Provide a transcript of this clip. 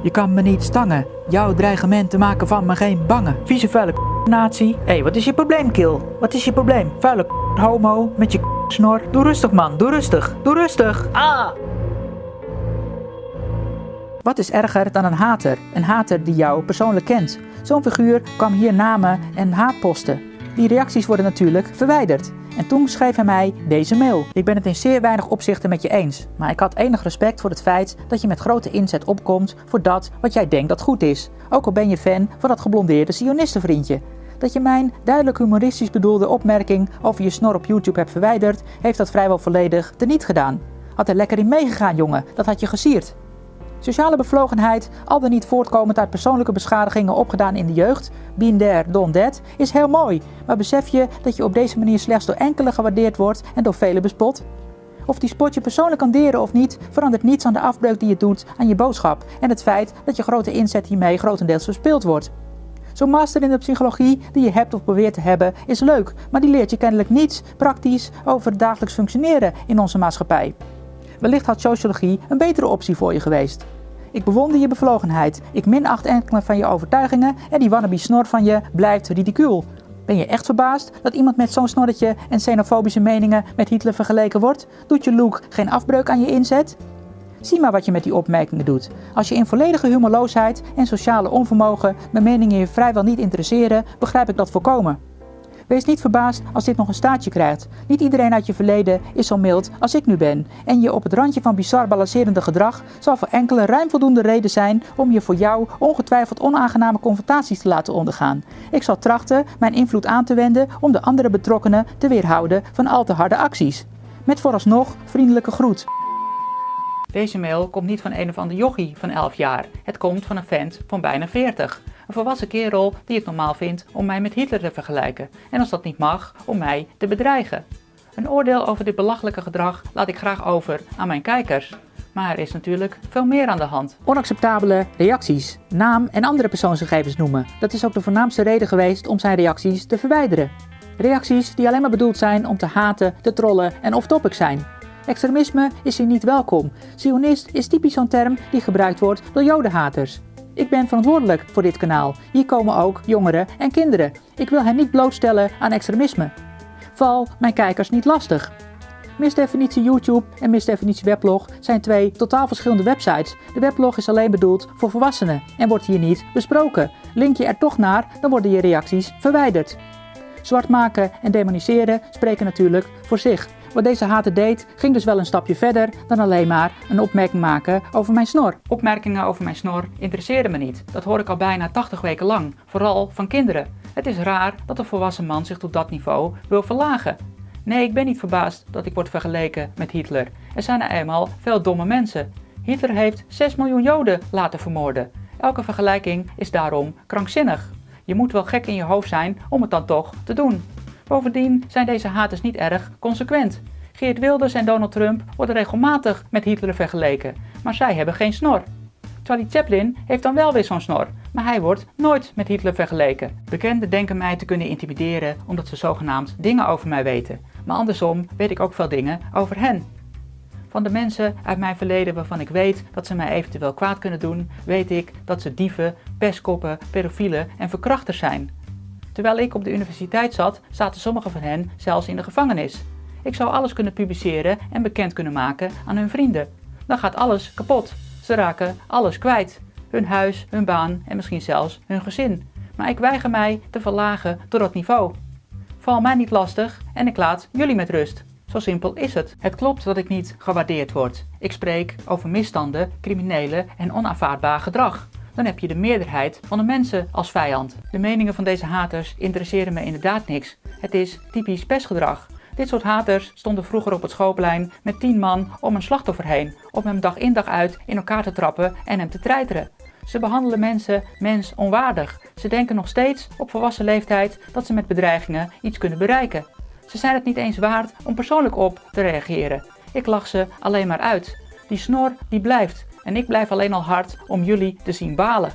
Je kan me niet stangen. Jouw dreigementen maken van me geen bange. Vieze vuile nazi. Hé, wat is je probleem, kill? Wat is je probleem? Vuile homo met je snor. Doe rustig, man. Doe rustig. Doe rustig. Ah! Wat is erger dan een hater? Een hater die jou persoonlijk kent. Zo'n figuur kwam hier namen en haatposten. Die reacties worden natuurlijk verwijderd. En toen schreef hij mij deze mail. Ik ben het in zeer weinig opzichten met je eens. Maar ik had enig respect voor het feit dat je met grote inzet opkomt voor dat wat jij denkt dat goed is. Ook al ben je fan van dat geblondeerde sionistenvriendje. Dat je mijn duidelijk humoristisch bedoelde opmerking over je snor op YouTube hebt verwijderd, heeft dat vrijwel volledig teniet gedaan. Had er lekker in meegegaan, jongen. Dat had je gesierd. Sociale bevlogenheid, al dan niet voortkomend uit persoonlijke beschadigingen opgedaan in de jeugd, been there, done that, is heel mooi. Maar besef je dat je op deze manier slechts door enkele gewaardeerd wordt en door velen bespot? Of die spot je persoonlijk kan deren of niet, verandert niets aan de afbreuk die je doet aan je boodschap en het feit dat je grote inzet hiermee grotendeels verspeeld wordt. Zo'n master in de psychologie die je hebt of beweert te hebben is leuk, maar die leert je kennelijk niets praktisch over het dagelijks functioneren in onze maatschappij. Wellicht had sociologie een betere optie voor je geweest. Ik bewonder je bevlogenheid. Ik minacht enkele van je overtuigingen en die wannabe snor van je blijft ridicuul. Ben je echt verbaasd dat iemand met zo'n snorretje en xenofobische meningen met Hitler vergeleken wordt? Doet je look geen afbreuk aan je inzet? Zie maar wat je met die opmerkingen doet. Als je in volledige humorloosheid en sociale onvermogen mijn meningen je vrijwel niet interesseren, begrijp ik dat volkomen. Wees niet verbaasd als dit nog een staartje krijgt. Niet iedereen uit je verleden is zo mild als ik nu ben. En je op het randje van bizar balancerende gedrag zal voor enkele ruim voldoende reden zijn om je voor jou ongetwijfeld onaangename confrontaties te laten ondergaan. Ik zal trachten mijn invloed aan te wenden om de andere betrokkenen te weerhouden van al te harde acties. Met vooralsnog vriendelijke groet. Deze mail komt niet van een of ander jochie van 11 jaar. Het komt van een vent van bijna 40. Een volwassen kerel die het normaal vindt om mij met Hitler te vergelijken. En als dat niet mag, om mij te bedreigen. Een oordeel over dit belachelijke gedrag laat ik graag over aan mijn kijkers. Maar er is natuurlijk veel meer aan de hand. Onacceptabele reacties, naam en andere persoonsgegevens noemen. Dat is ook de voornaamste reden geweest om zijn reacties te verwijderen. Reacties die alleen maar bedoeld zijn om te haten, te trollen en off-topic zijn. Extremisme is hier niet welkom. Zionist is typisch zo'n term die gebruikt wordt door jodenhaters. Ik ben verantwoordelijk voor dit kanaal. Hier komen ook jongeren en kinderen. Ik wil hen niet blootstellen aan extremisme. Val mijn kijkers niet lastig. Misdefinitie YouTube en misdefinitie weblog zijn twee totaal verschillende websites. De weblog is alleen bedoeld voor volwassenen en wordt hier niet besproken. Link je er toch naar, dan worden je reacties verwijderd. Zwart maken en demoniseren spreken natuurlijk voor zich. Wat deze hater deed, ging dus wel een stapje verder dan alleen maar een opmerking maken over mijn snor. Opmerkingen over mijn snor interesseren me niet. Dat hoor ik al bijna 80 weken lang, vooral van kinderen. Het is raar dat een volwassen man zich tot dat niveau wil verlagen. Nee, ik ben niet verbaasd dat ik word vergeleken met Hitler. Er zijn er eenmaal veel domme mensen. Hitler heeft 6 miljoen Joden laten vermoorden. Elke vergelijking is daarom krankzinnig. Je moet wel gek in je hoofd zijn om het dan toch te doen. Bovendien zijn deze haters niet erg consequent. Geert Wilders en Donald Trump worden regelmatig met Hitler vergeleken, maar zij hebben geen snor. Charlie Chaplin heeft dan wel weer zo'n snor, maar hij wordt nooit met Hitler vergeleken. Bekenden denken mij te kunnen intimideren omdat ze zogenaamd dingen over mij weten, maar andersom weet ik ook veel dingen over hen. Van de mensen uit mijn verleden waarvan ik weet dat ze mij eventueel kwaad kunnen doen, weet ik dat ze dieven, pestkoppen, pedofielen en verkrachters zijn. Terwijl ik op de universiteit zat, zaten sommigen van hen zelfs in de gevangenis. Ik zou alles kunnen publiceren en bekend kunnen maken aan hun vrienden. Dan gaat alles kapot. Ze raken alles kwijt. Hun huis, hun baan en misschien zelfs hun gezin. Maar ik weiger mij te verlagen tot dat niveau. Val mij niet lastig en ik laat jullie met rust. Zo simpel is het. Het klopt dat ik niet gewaardeerd word. Ik spreek over misstanden, criminelen en onaanvaardbaar gedrag. Dan heb je de meerderheid van de mensen als vijand. De meningen van deze haters interesseren me inderdaad niks. Het is typisch pestgedrag. Dit soort haters stonden vroeger op het schoolplein met 10 man om een slachtoffer heen, om hem dag in dag uit in elkaar te trappen en hem te treiteren. Ze behandelen mensen mensonwaardig. Ze denken nog steeds op volwassen leeftijd dat ze met bedreigingen iets kunnen bereiken. Ze zijn het niet eens waard om persoonlijk op te reageren. Ik lach ze alleen maar uit. Die snor die blijft. En ik blijf alleen al hard om jullie te zien balen.